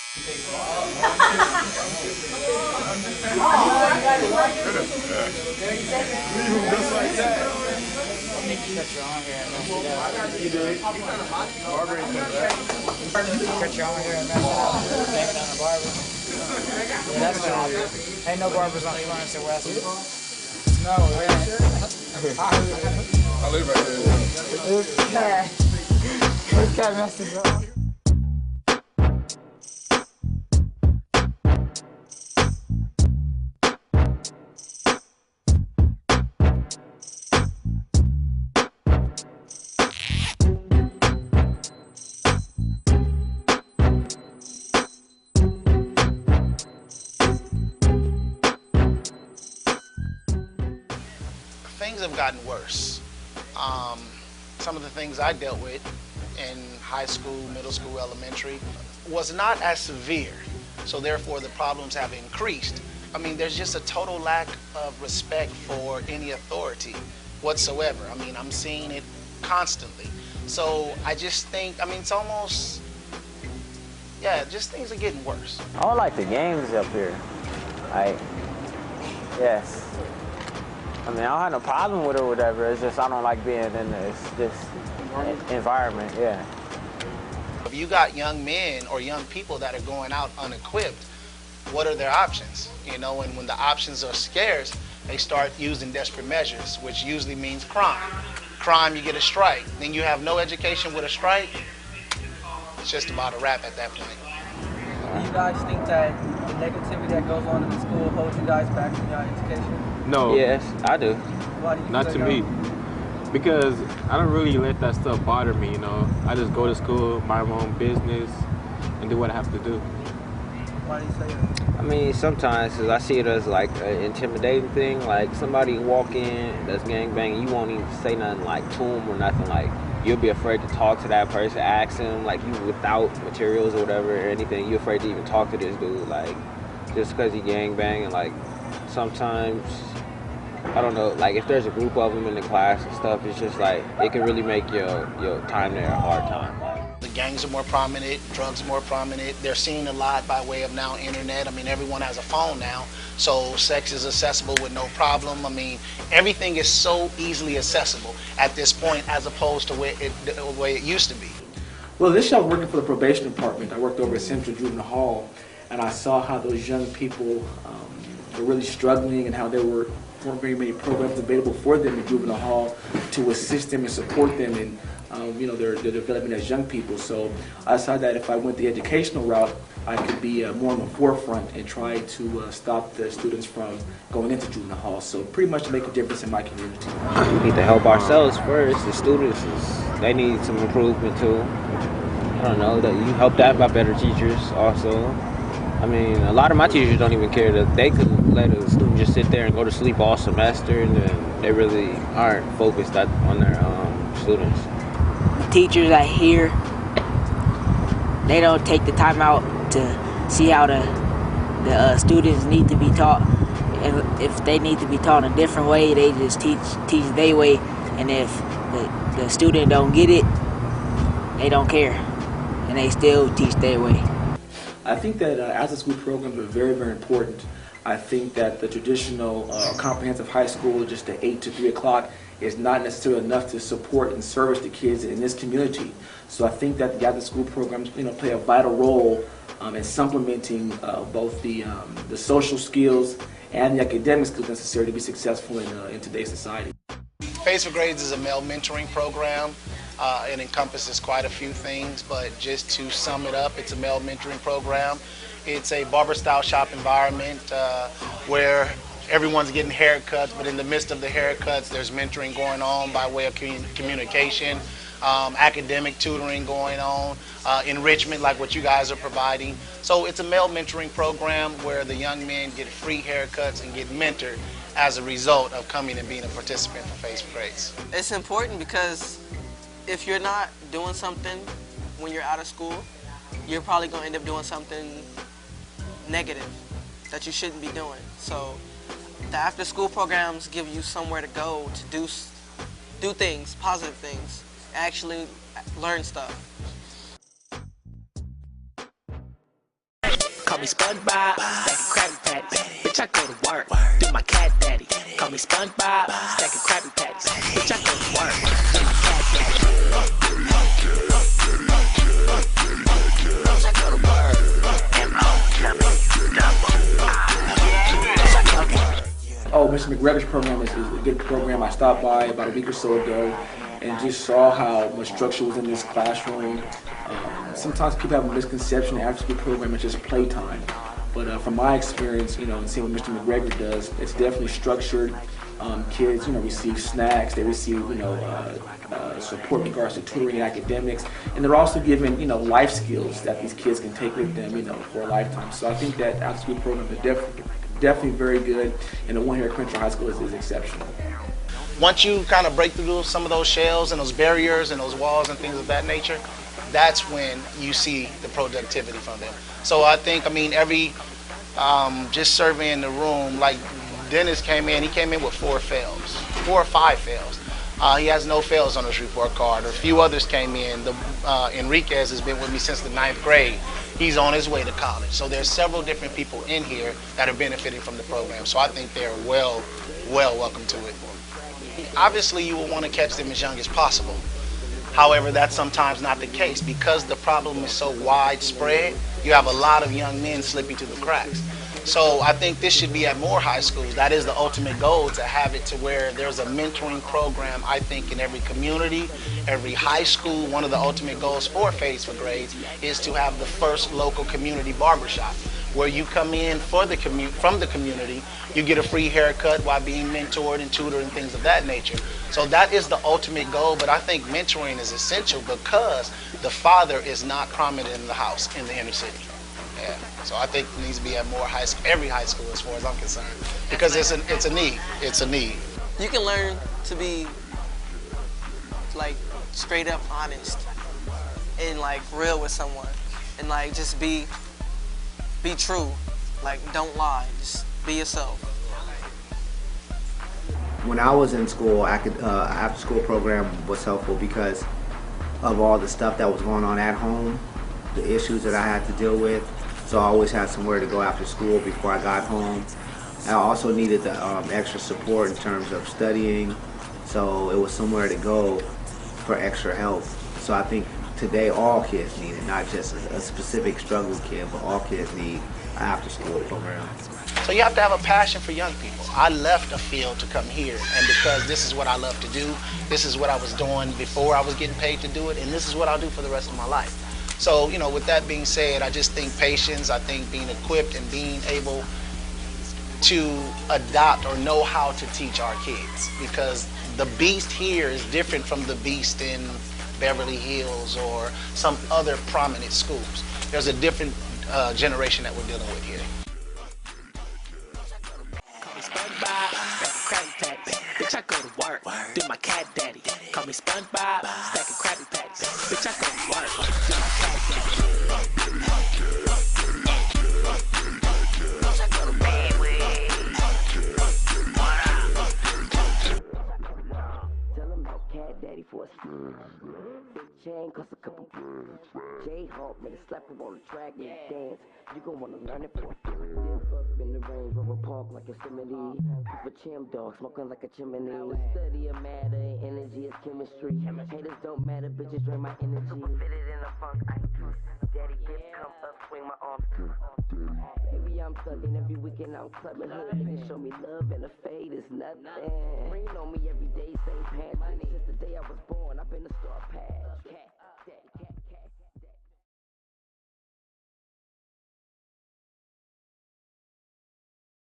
Just like that. Cut your own hair and mess it up. You did. Barber ain't done that. Cut your own hair and mess it up. Blame it on the barber. Yeah, that's not. Ain't no barbers on Florence and West. No, man. I live right there. This guy messes up. Things have gotten worse. Some of the things I dealt with in high school, middle school, elementary was not as severe. So therefore the problems have increased. I mean, there's just a total lack of respect for any authority whatsoever. I mean, I'm seeing it constantly. So I just think, I mean, it's almost, yeah, just things are getting worse. I don't like the gangs up here. Yes. I mean, I don't have no problem with it or whatever. It's just I don't like being in this environment, yeah. If you got young men or young people that are going out unequipped, what are their options? You know, and when the options are scarce, they start using desperate measures, which usually means crime. Crime, you get a strike. Then you have no education with a strike. It's just about a wrap at that point. Do you guys think that the negativity that goes on in the school holds you guys back from your education? No. Yes, I do. Why do you Not think to that? me. Because I don't really let that stuff bother me, you know. I just go to school, mind my own business, and do what I have to do. Why do you say that? I mean, sometimes 'cause I see it as like an intimidating thing. Like somebody walk in that's gangbanging, you won't even say nothing like to him or nothing. Like you'll be afraid to talk to that person, ask him like you without materials or whatever or anything. You're afraid to even talk to this dude, like just because he gangbanging. Like sometimes, I don't know, like if there's a group of them in the class and stuff, it's just like it can really make your time there a hard time. The gangs are more prominent, drugs are more prominent. They're seen a lot by way of now internet. I mean, everyone has a phone now, so sex is accessible with no problem. I mean, everything is so easily accessible at this point as opposed to the way it used to be. Well, this year I was working for the probation department. I worked over at Central Juvenile Hall, and I saw how those young people were really struggling and how there weren't very many programs available for them in juvenile hall to assist them and support them in their development as young people. So I saw that if I went the educational route, I could be more on the forefront and try to stop the students from going into juvenile hall. So pretty much to make a difference in my community. We need to help ourselves first. The students, they need some improvement too. I don't know, that you help that by better teachers also. I mean, a lot of my teachers don't even care that they could let a student just sit there and go to sleep all semester, and then they really aren't focused on their students. Teachers I hear, they don't take the time out to see how the students need to be taught. If they need to be taught a different way, they just teach their way. And if the student don't get it, they don't care, and they still teach their way. I think that after-school programs are very, very important. I think that the traditional comprehensive high school, just the 8 to 3 o'clock, is not necessarily enough to support and service the kids in this community. So I think that the after-school programs, play a vital role in supplementing both the social skills and the academic skills necessary to be successful in today's society. Face for Grades is a male mentoring program. It encompasses quite a few things, but just to sum it up, it's a male mentoring program. It's a barber-style shop environment where everyone's getting haircuts, but in the midst of the haircuts, there's mentoring going on by way of communication, academic tutoring going on, enrichment like what you guys are providing. So it's a male mentoring program where the young men get free haircuts and get mentored as a result of coming and being a participant for Face for Grades. It's important because if you're not doing something when you're out of school, you're probably going to end up doing something negative that you shouldn't be doing. So the after-school programs give you somewhere to go to do things, positive things, actually learn stuff. Call me SpongeBob, stacking Krabby Patties. Bitch, I go to work, do my cat daddy. Call me SpongeBob, stacking Krabby Patties. Bitch, I go to work, do my cat daddy. Bitch, I go to work. Oh, Mr. McGregor's program is a good program. I stopped by about a week or so ago and just saw how much structure was in this classroom. Sometimes people have a misconception the after-school program is just playtime. But from my experience, and seeing what Mr. McGregor does, it's definitely structured. Kids, receive snacks. They receive, support in regards to tutoring and academics, and they're also given, life skills that these kids can take with them, for a lifetime. So I think that after-school program is definitely very good, and the one here at Crenshaw High School is exceptional. Once you kind of break through some of those shells and those barriers and those walls and things of that nature, that's when you see the productivity from them. So I think, every, just surveying the room, like Dennis came in, he came in with 4 or 5 fails. He has no fails on his report card. A few others came in. Enriquez has been with me since the 9th grade. He's on his way to college. So there's several different people in here that are benefiting from the program. So I think they're well welcome to it. Obviously, you will want to catch them as young as possible. However, that's sometimes not the case. Because the problem is so widespread, you have a lot of young men slipping through the cracks. So I think this should be at more high schools. That is the ultimate goal, to have it to where there's a mentoring program, I think, in every community, every high school. One of the ultimate goals for Fades for Grades is to have the first local community barbershop, where you come in from the community, you get a free haircut while being mentored and tutored and things of that nature. So that is the ultimate goal, but I think mentoring is essential because the father is not prominent in the house in the inner city. Yeah. So I think it needs to be at more every high school as far as I'm concerned, because it's a need. It's a need. You can learn to be like straight up honest and like real with someone, and like just be true. Like, don't lie. Just be yourself. When I was in school, after school program was helpful because of all the stuff that was going on at home, the issues that I had to deal with. So I always had somewhere to go after school before I got home. I also needed the extra support in terms of studying, so it was somewhere to go for extra help. So I think today all kids need it, not just a specific struggle kid, but all kids need an after-school program. So you have to have a passion for young people. I left a field to come here, and because this is what I love to do, this is what I was doing before I was getting paid to do it, and this is what I'll do for the rest of my life. So, with that being said, I just think patience, I think being equipped and being able to adopt or know how to teach our kids, because the beast here is different from the beast in Beverly Hills or some other prominent schools. There's a different generation that we're dealing with here. Call me SpongeBob, stacking Krabby Patties. Bitch, I go to work, do my cat daddy. Call me SpongeBob, stacking Krabby Patties. Bitch, I go to work, do my cat daddy. Bitch, I go to bed with. Tell him about cat daddy for a big chain cost a couple J-Hawk, made a slap him on the track and dance. You gon' wanna learn it for a dip up in the range, Rover Park like a simile. Proof a chim dog, smoking like a chimney. Study of matter, energy is chemistry. Haters don't matter, bitches drain my energy. Fit it in a funk, I twist. Daddy gift come up, swing my arms. Baby, I'm thugging every weekend, I'm clubbing. Hood niggas show me love and a fade is nothing. Rain on me every day, same pants. Since the day I was born, I've been a star past.